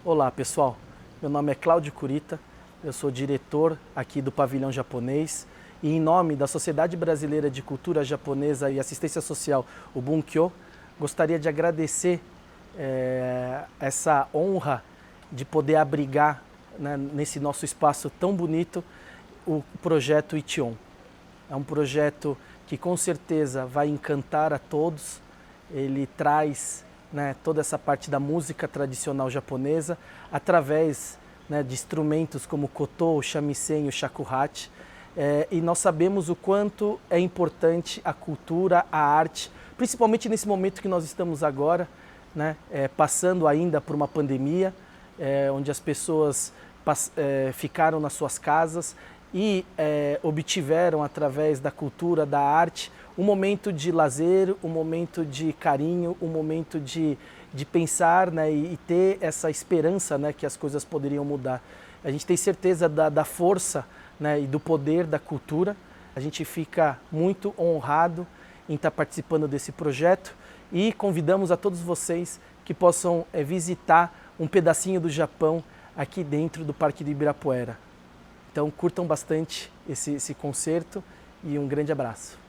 Olá pessoal, meu nome é Cláudio Kurita, eu sou diretor aqui do Pavilhão Japonês e em nome da Sociedade Brasileira de Cultura Japonesa e Assistência Social, o Bunkyo, gostaria de agradecer essa honra de poder abrigar, né, nesse nosso espaço tão bonito o projeto Ichion. É um projeto que com certeza vai encantar a todos, ele traz, né, toda essa parte da música tradicional japonesa através, né, de instrumentos como o koto, o shamisen e o shakuhachi. E nós sabemos o quanto é importante a cultura, a arte, principalmente nesse momento que nós estamos agora, né, passando ainda por uma pandemia, onde as pessoas ficaram nas suas casas e obtiveram através da cultura, da arte, um momento de lazer, um momento de carinho, um momento de pensar, né, e ter essa esperança, né, que as coisas poderiam mudar. A gente tem certeza da força, né, e do poder da cultura. A gente fica muito honrado em estar participando desse projeto e convidamos a todos vocês que possam visitar um pedacinho do Japão aqui dentro do Parque do Ibirapuera. Então curtam bastante esse concerto e um grande abraço.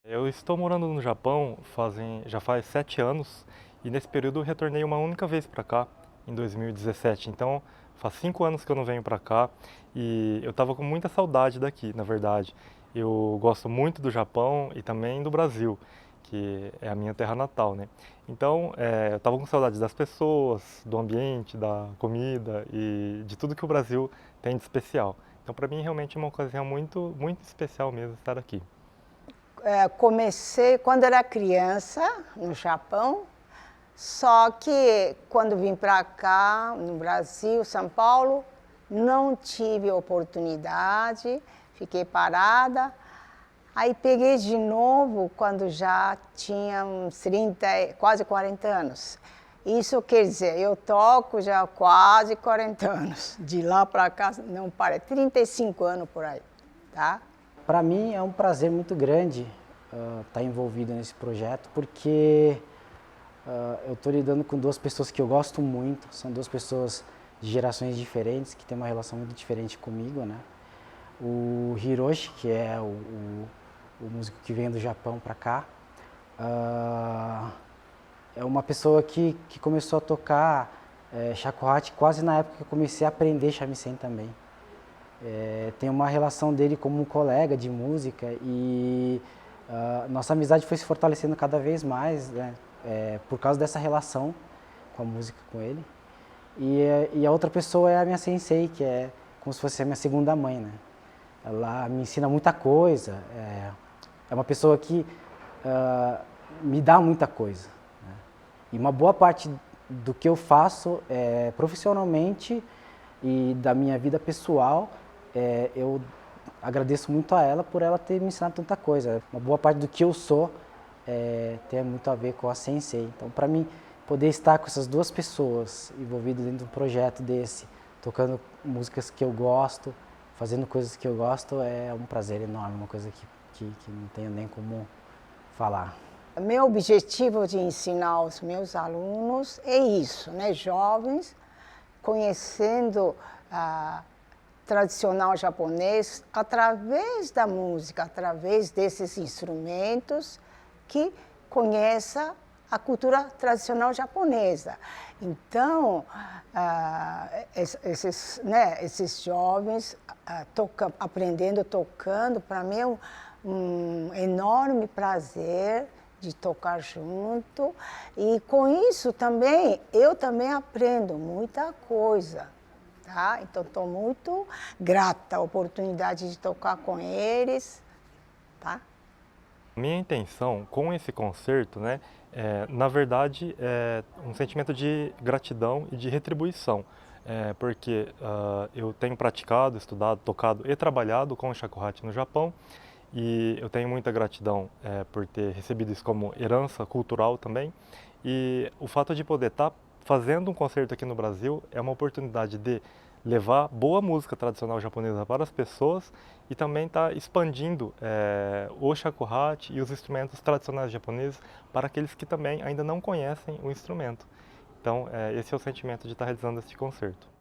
Eu estou morando no Japão já faz 7 anos e nesse período eu retornei uma única vez para cá, em 2017. Então faz 5 anos que eu não venho para cá e eu estava com muita saudade daqui, na verdade. Eu gosto muito do Japão e também do Brasil, que é a minha terra natal, né? Então eu estava com saudade das pessoas, do ambiente, da comida e de tudo que o Brasil tem de especial. Então para mim realmente é uma ocasião muito, muito especial mesmo estar aqui. Comecei quando era criança, no Japão, só que quando vim para cá, no Brasil, São Paulo, não tive oportunidade, fiquei parada. Aí peguei de novo quando já tinha uns 30, quase 40 anos. Isso quer dizer, eu toco já há quase 40 anos. De lá para cá, não para, 35 anos por aí, tá? Para mim é um prazer muito grande estar envolvido nesse projeto, porque eu estou lidando com duas pessoas que eu gosto muito, são duas pessoas de gerações diferentes, que têm uma relação muito diferente comigo, né? O Hiroshi, que é o músico que veio do Japão para cá, é uma pessoa que começou a tocar shakuhachi quase na época que eu comecei a aprender shamisen também. Tem uma relação dele como um colega de música e nossa amizade foi se fortalecendo cada vez mais, né? Por causa dessa relação com a música com ele. E a outra pessoa é a minha sensei, que é como se fosse a minha segunda mãe, né? Ela me ensina muita coisa, é uma pessoa que me dá muita coisa, né? E uma boa parte do que eu faço profissionalmente e da minha vida pessoal, eu agradeço muito a ela por ela ter me ensinado tanta coisa. Uma boa parte do que eu sou tem muito a ver com a Sensei. Então, para mim, poder estar com essas duas pessoas envolvidas dentro de um projeto desse, tocando músicas que eu gosto, fazendo coisas que eu gosto, é um prazer enorme, uma coisa que não tenho nem como falar. Meu objetivo de ensinar aos meus alunos é isso, né? Jovens, conhecendo tradicional japonês através da música, através desses instrumentos que conheça a cultura tradicional japonesa. Então, esses jovens aprendendo, tocando, para mim é um enorme prazer de tocar junto. E com isso também, eu também aprendo muita coisa. Tá? Então, estou muito grata à oportunidade de tocar com eles. Tá? Minha intenção com esse concerto, né, na verdade, é um sentimento de gratidão e de retribuição, porque eu tenho praticado, estudado, tocado e trabalhado com o shakuhachi no Japão, e eu tenho muita gratidão por ter recebido isso como herança cultural também, e o fato de poder estar fazendo um concerto aqui no Brasil é uma oportunidade de levar boa música tradicional japonesa para as pessoas e também está expandindo o shakuhachi e os instrumentos tradicionais japoneses para aqueles que também ainda não conhecem o instrumento. Então, esse é o sentimento de estar realizando este concerto.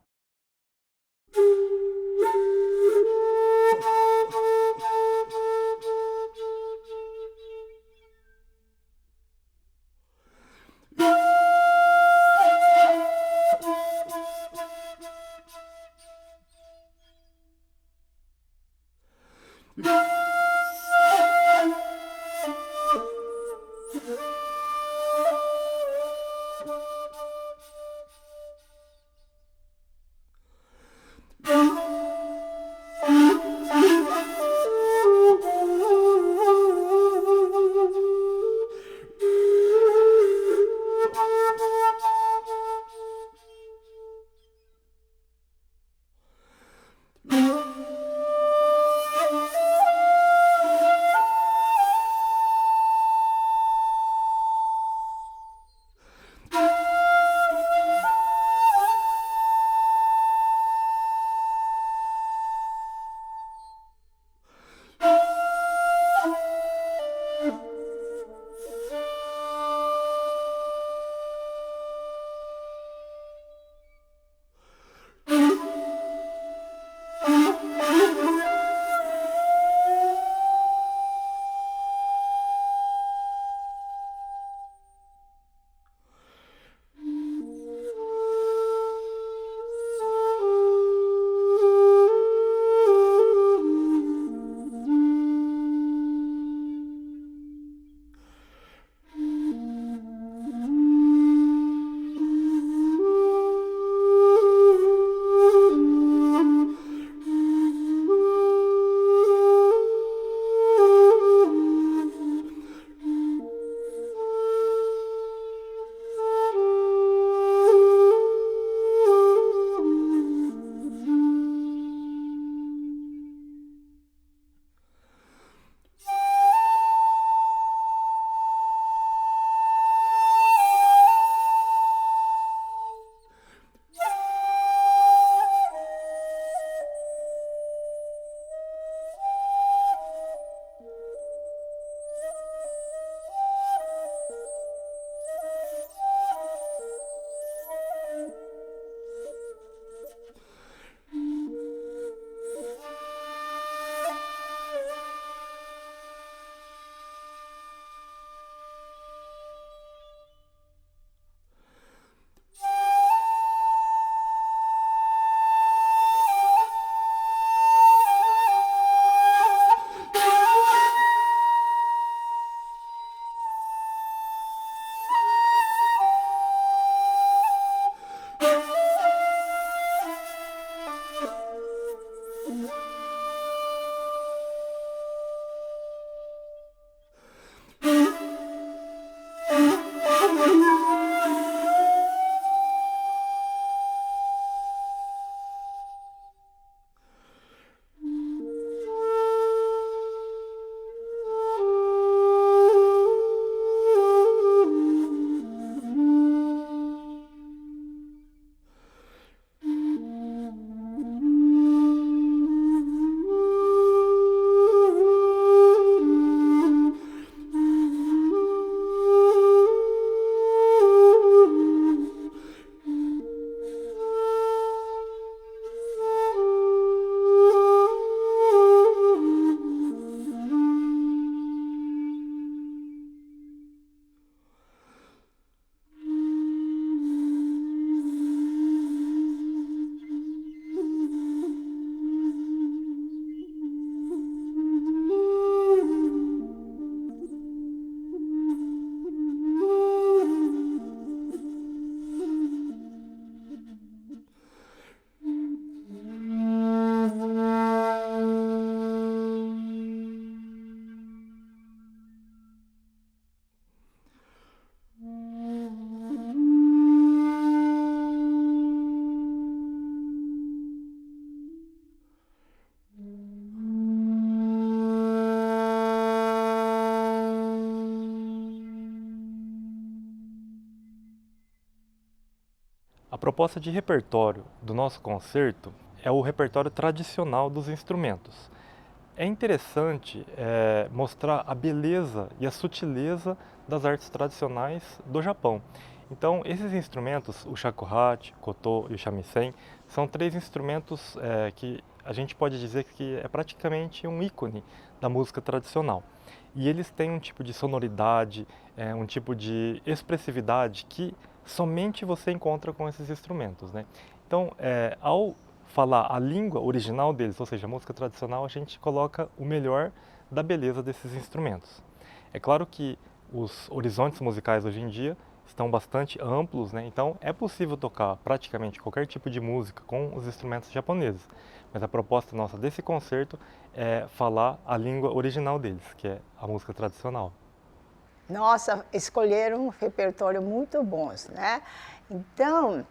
A proposta de repertório do nosso concerto é o repertório tradicional dos instrumentos. É interessante mostrar a beleza e a sutileza das artes tradicionais do Japão. Então, esses instrumentos, o shakuhachi, o koto e o shamisen, são 3 instrumentos que a gente pode dizer que é praticamente um ícone da música tradicional. E eles têm um tipo de sonoridade, um tipo de expressividade que somente você encontra com esses instrumentos, né? Então, ao falar a língua original deles, ou seja, a música tradicional, a gente coloca o melhor da beleza desses instrumentos. É claro que os horizontes musicais hoje em dia estão bastante amplos, né? Então é possível tocar praticamente qualquer tipo de música com os instrumentos japoneses, mas a proposta nossa desse concerto é falar a língua original deles, que é a música tradicional. Nossa, escolheram um repertório muito bons, né? Então,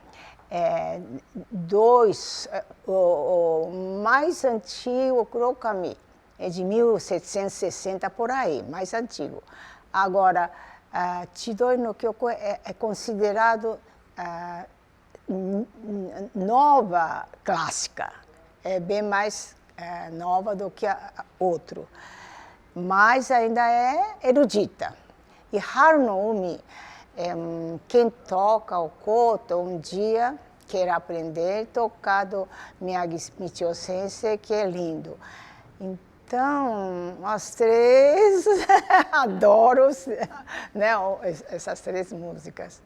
o mais antigo, o Kurokami, é de 1760 por aí, mais antigo. Agora, Chidori no Kyoko é considerado nova clássica, é bem mais nova do que outro, mas ainda é erudita. E Haru no Umi, quem toca o koto um dia quer aprender tocar do Miyagi Michio Sensei, que é lindo. Então, as 3 adoro, né, essas 3 músicas.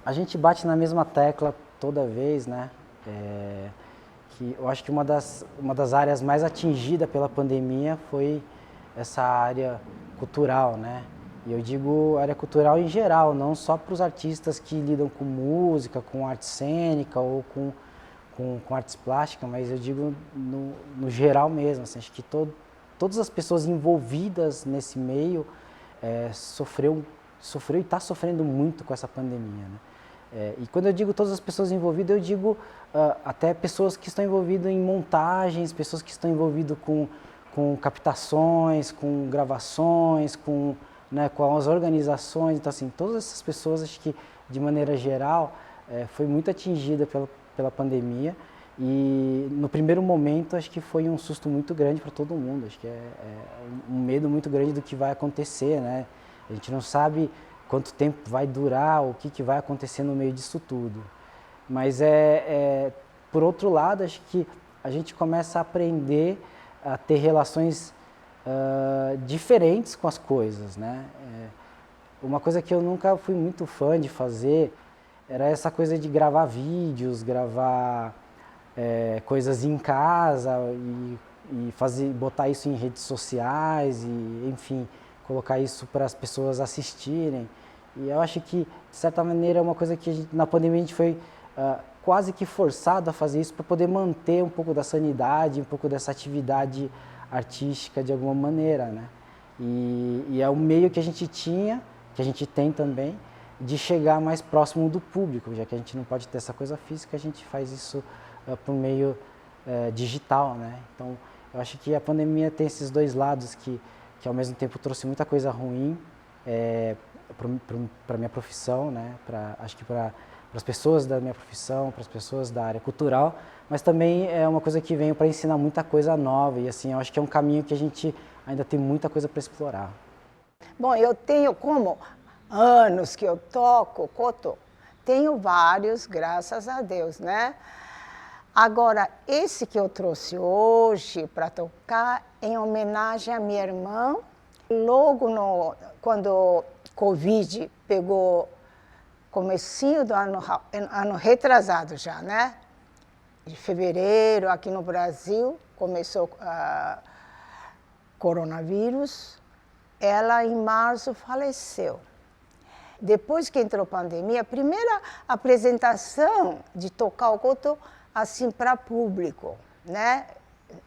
A gente bate na mesma tecla toda vez, né? Que eu acho que uma das áreas mais atingidas pela pandemia foi essa área cultural, né? E eu digo área cultural em geral, não só para os artistas que lidam com música, com arte cênica ou com artes plásticas, mas eu digo no geral mesmo. Assim, acho que todas as pessoas envolvidas nesse meio sofreu e está sofrendo muito com essa pandemia, né? E quando eu digo todas as pessoas envolvidas, eu digo até pessoas que estão envolvidas em montagens, pessoas que estão envolvidas com captações, com gravações, né, com as organizações. Então, assim, todas essas pessoas, acho que de maneira geral, foi muito atingida pela pandemia. E no primeiro momento, acho que foi um susto muito grande para todo mundo. Acho que é um medo muito grande do que vai acontecer, né? A gente não sabe quanto tempo vai durar, o que vai acontecer no meio disso tudo. Mas por outro lado, acho que a gente começa a aprender a ter relações diferentes com as coisas, né? Uma coisa que eu nunca fui muito fã de fazer era essa coisa de gravar vídeos, gravar coisas em casa e botar isso em redes sociais e, enfim, colocar isso para as pessoas assistirem. E eu acho que, de certa maneira, é uma coisa que na pandemia a gente foi quase que forçado a fazer isso para poder manter um pouco da sanidade, um pouco dessa atividade artística de alguma maneira, né? E é o meio que a gente tinha, que a gente tem também, de chegar mais próximo do público, já que a gente não pode ter essa coisa física, a gente faz isso por meio digital, né? Então, eu acho que a pandemia tem esses dois lados que ao mesmo tempo trouxe muita coisa ruim para a minha profissão, né? Acho que para as pessoas da minha profissão, para as pessoas da área cultural, mas também é uma coisa que veio para ensinar muita coisa nova e, assim, eu acho que é um caminho que a gente ainda tem muita coisa para explorar. Bom, eu tenho como anos que eu toco koto, tenho vários, graças a Deus, né? Agora, esse que eu trouxe hoje para tocar é em homenagem à minha irmã. Logo quando o Covid pegou, comecinho do ano retrasado já, né? De fevereiro, aqui no Brasil, começou coronavírus. Ela, em março, faleceu. Depois que entrou a pandemia, a primeira apresentação de tocar o koto assim para público, né?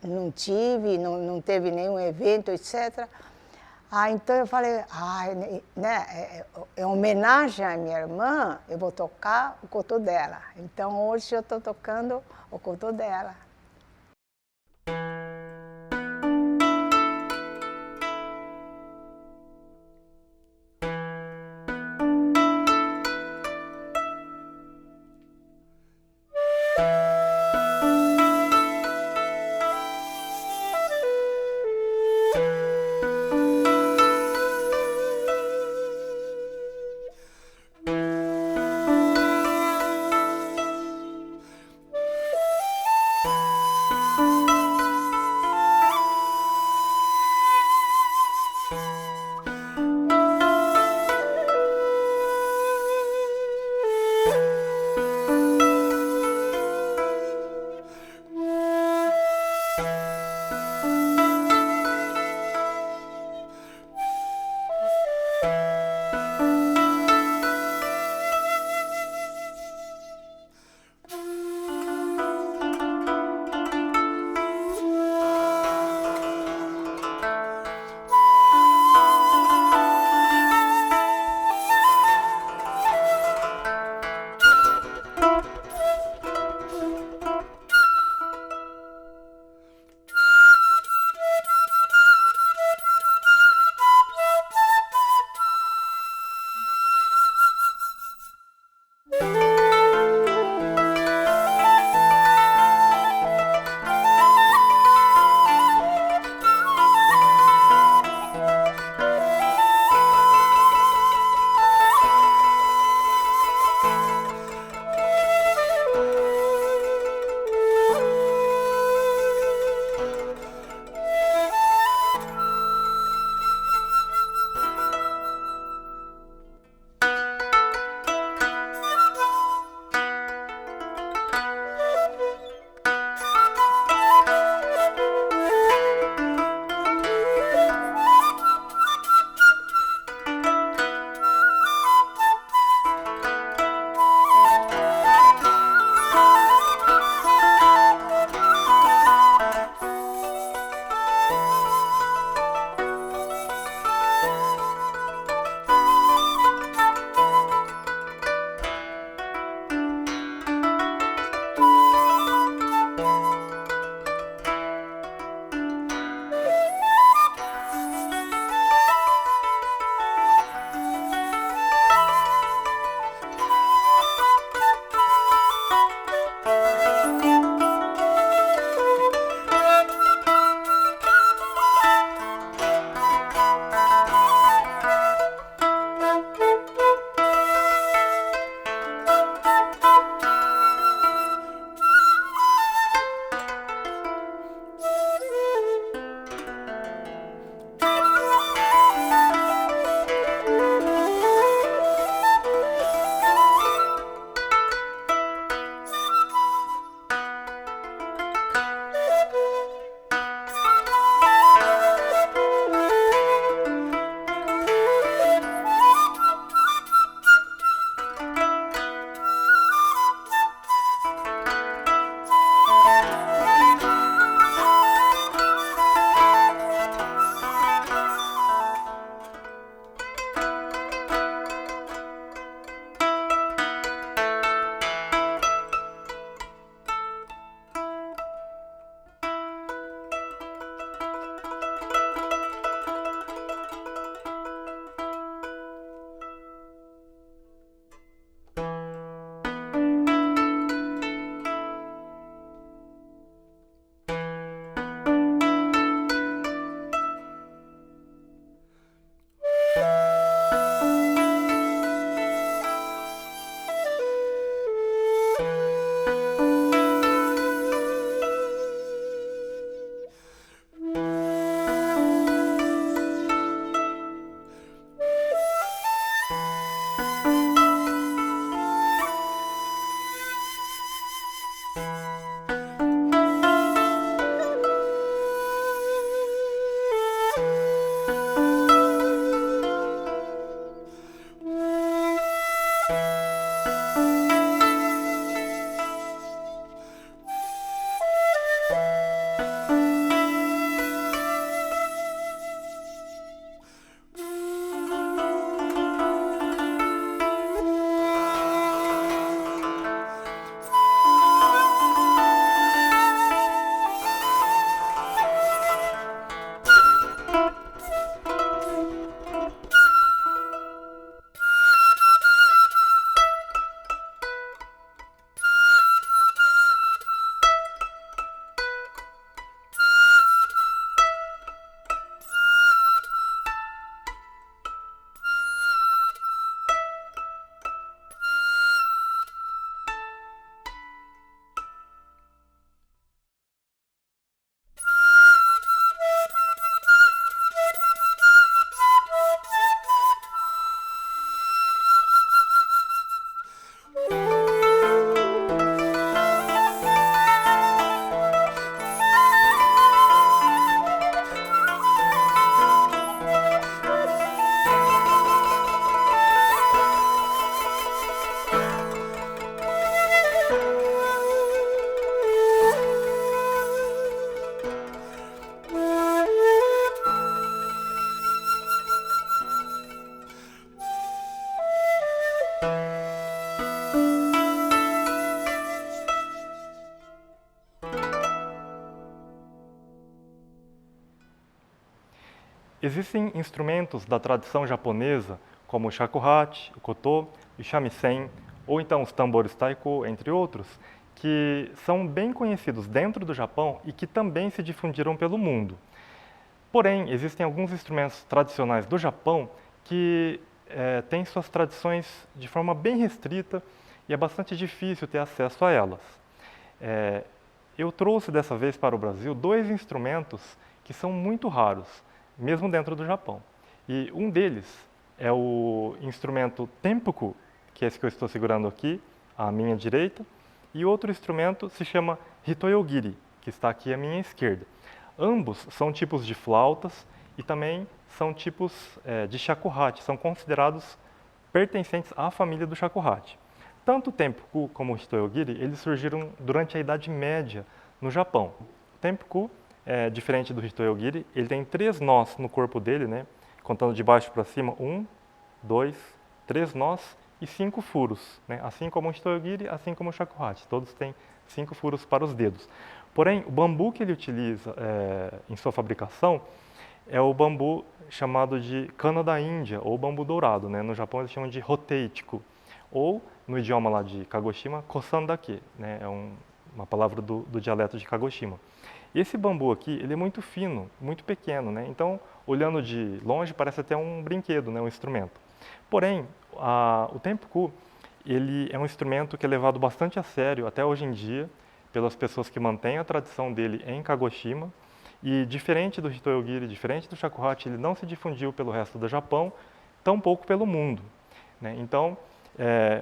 Não teve nenhum evento, etc. Então eu falei, né, em homenagem à minha irmã, eu vou tocar o koto dela. Então hoje eu estou tocando o koto dela. Existem instrumentos da tradição japonesa, como o shakuhachi, o koto, o shamisen, ou então os tambores taiko, entre outros, que são bem conhecidos dentro do Japão e que também se difundiram pelo mundo. Porém, existem alguns instrumentos tradicionais do Japão que têm suas tradições de forma bem restrita e é bastante difícil ter acesso a elas. Eu trouxe dessa vez para o Brasil 2 instrumentos que são muito raros, mesmo dentro do Japão. E um deles é o instrumento Tempuku, que é esse que eu estou segurando aqui, à minha direita, e outro instrumento se chama Hitoyogiri, que está aqui à minha esquerda. Ambos são tipos de flautas e também são tipos de shakuhachi, são considerados pertencentes à família do shakuhachi. Tanto o Tempuku como o Hitoyogiri, eles surgiram durante a Idade Média no Japão. O Tempuku diferente do Hitoyogiri, ele tem 3 nós no corpo dele, né? Contando de baixo para cima, 1, 2, 3 nós e 5 furos, né? Assim como o Hitoyogiri, assim como o shakuhachi, todos têm 5 furos para os dedos. Porém, o bambu que ele utiliza em sua fabricação é o bambu chamado de cana da Índia, ou bambu dourado, né? No Japão eles chamam de Hoteitiko, ou no idioma lá de Kagoshima, Kosandake, né? É uma palavra do dialeto de Kagoshima. E esse bambu aqui, ele é muito fino, muito pequeno, né? Então, olhando de longe, parece até um brinquedo, né? Um instrumento. Porém, o Tempuku, ele é um instrumento que é levado bastante a sério até hoje em dia, pelas pessoas que mantêm a tradição dele em Kagoshima. E diferente do Hitoyogiri, diferente do shakuhachi, ele não se difundiu pelo resto do Japão, tampouco pelo mundo, né? Então,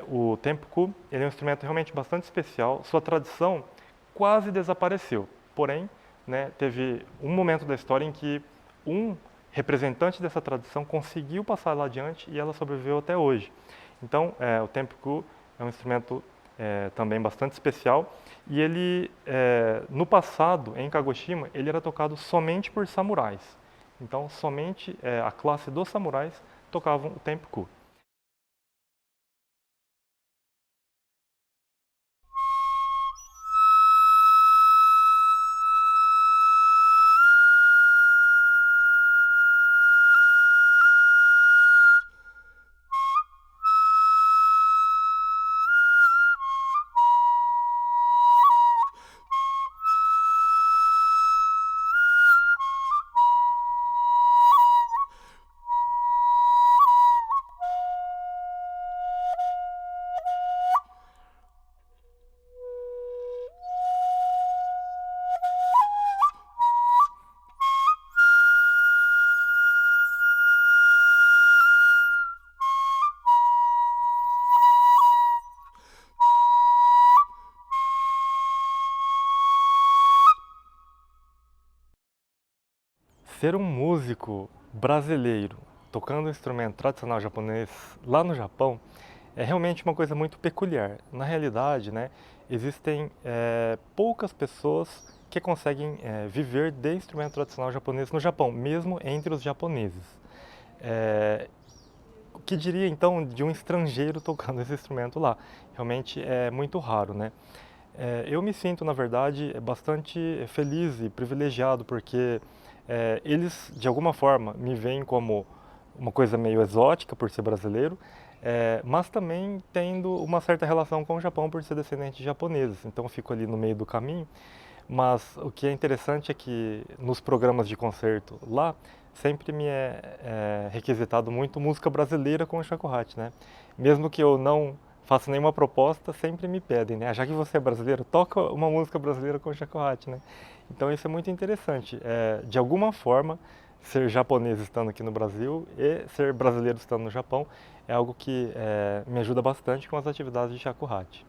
o Tempuku, ele é um instrumento realmente bastante especial, sua tradição quase desapareceu. Porém, né, teve um momento da história em que um representante dessa tradição conseguiu passar ela adiante e ela sobreviveu até hoje. Então, o Tempuku é um instrumento também bastante especial e ele, no passado, em Kagoshima, ele era tocado somente por samurais. Então, somente a classe dos samurais tocavam o Tempuku. Ser um músico brasileiro tocando um instrumento tradicional japonês lá no Japão é realmente uma coisa muito peculiar. Na realidade, né, existem poucas pessoas que conseguem viver de instrumento tradicional japonês no Japão, mesmo entre os japoneses. O que diria então de um estrangeiro tocando esse instrumento lá? Realmente é muito raro, né? Eu me sinto, na verdade, bastante feliz e privilegiado, porque eles, de alguma forma, me veem como uma coisa meio exótica por ser brasileiro, mas também tendo uma certa relação com o Japão por ser descendente de japoneses. Então, eu fico ali no meio do caminho. Mas o que é interessante é que nos programas de concerto lá, sempre me é requisitado muito música brasileira com o shakuhachi, né? Mesmo que eu não faço nenhuma proposta, sempre me pedem, né? Já que você é brasileiro, toca uma música brasileira com o shakuhachi, né? Então isso é muito interessante. De alguma forma, ser japonês estando aqui no Brasil e ser brasileiro estando no Japão é algo que me ajuda bastante com as atividades de shakuhachi.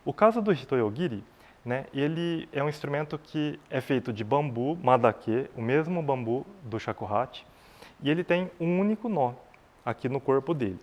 O caso do hitoyogiri, né, ele é um instrumento que é feito de bambu, madake, o mesmo bambu do shakuhachi, e ele tem um único nó aqui no corpo dele.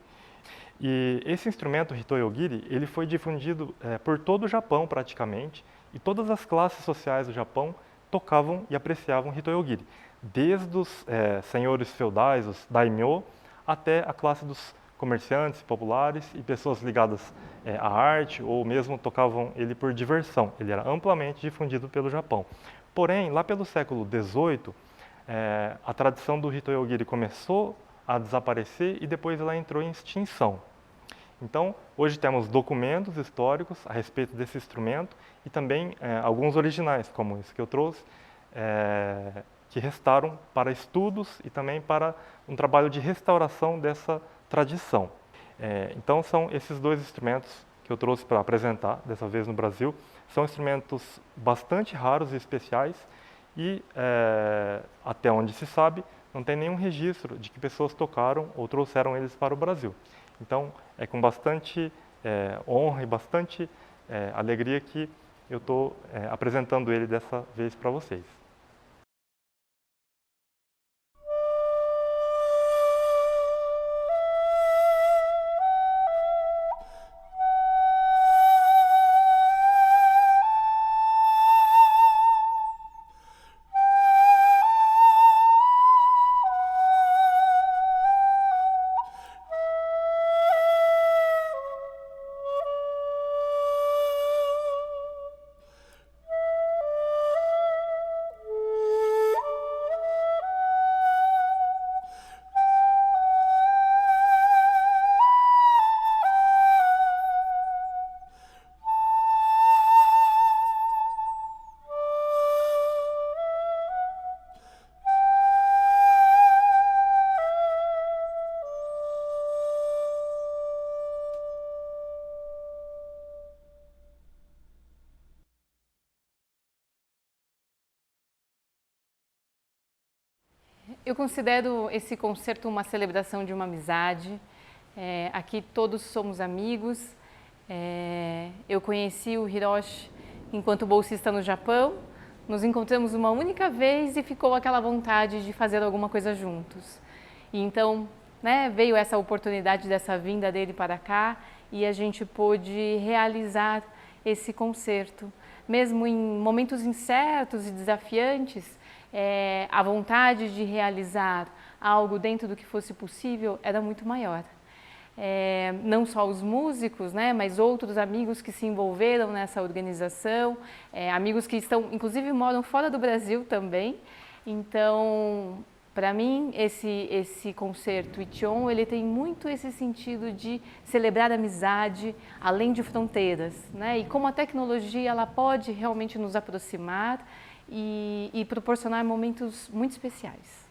E esse instrumento, o hitoyogiri, ele foi difundido por todo o Japão praticamente, e todas as classes sociais do Japão tocavam e apreciavam hitoyogiri, desde os senhores feudais, os daimyo, até a classe dos comerciantes populares e pessoas ligadas à arte, ou mesmo tocavam ele por diversão. Ele era amplamente difundido pelo Japão. Porém, lá pelo século XVIII, a tradição do hitoyogiri começou a desaparecer e depois ela entrou em extinção. Então, hoje temos documentos históricos a respeito desse instrumento e também alguns originais, como esse que eu trouxe, que restaram para estudos e também para um trabalho de restauração dessa tradição. Então, são esses dois instrumentos que eu trouxe para apresentar, dessa vez no Brasil. São instrumentos bastante raros e especiais e, até onde se sabe, não tem nenhum registro de que pessoas tocaram ou trouxeram eles para o Brasil. Então, é com bastante honra e bastante alegria que eu estou apresentando ele dessa vez para vocês. Eu considero esse concerto uma celebração de uma amizade. Aqui todos somos amigos. Eu conheci o Hiroshi enquanto bolsista no Japão. Nos encontramos uma única vez e ficou aquela vontade de fazer alguma coisa juntos. E então, veio essa oportunidade dessa vinda dele para cá e a gente pôde realizar esse concerto. Mesmo em momentos incertos e desafiantes, a vontade de realizar algo dentro do que fosse possível era muito maior. Não só os músicos, mas outros amigos que se envolveram nessa organização, amigos que inclusive moram fora do Brasil também. Então, para mim, esse concerto Ition, ele tem muito esse sentido de celebrar a amizade além de fronteiras, E como a tecnologia ela pode realmente nos aproximar e proporcionar momentos muito especiais.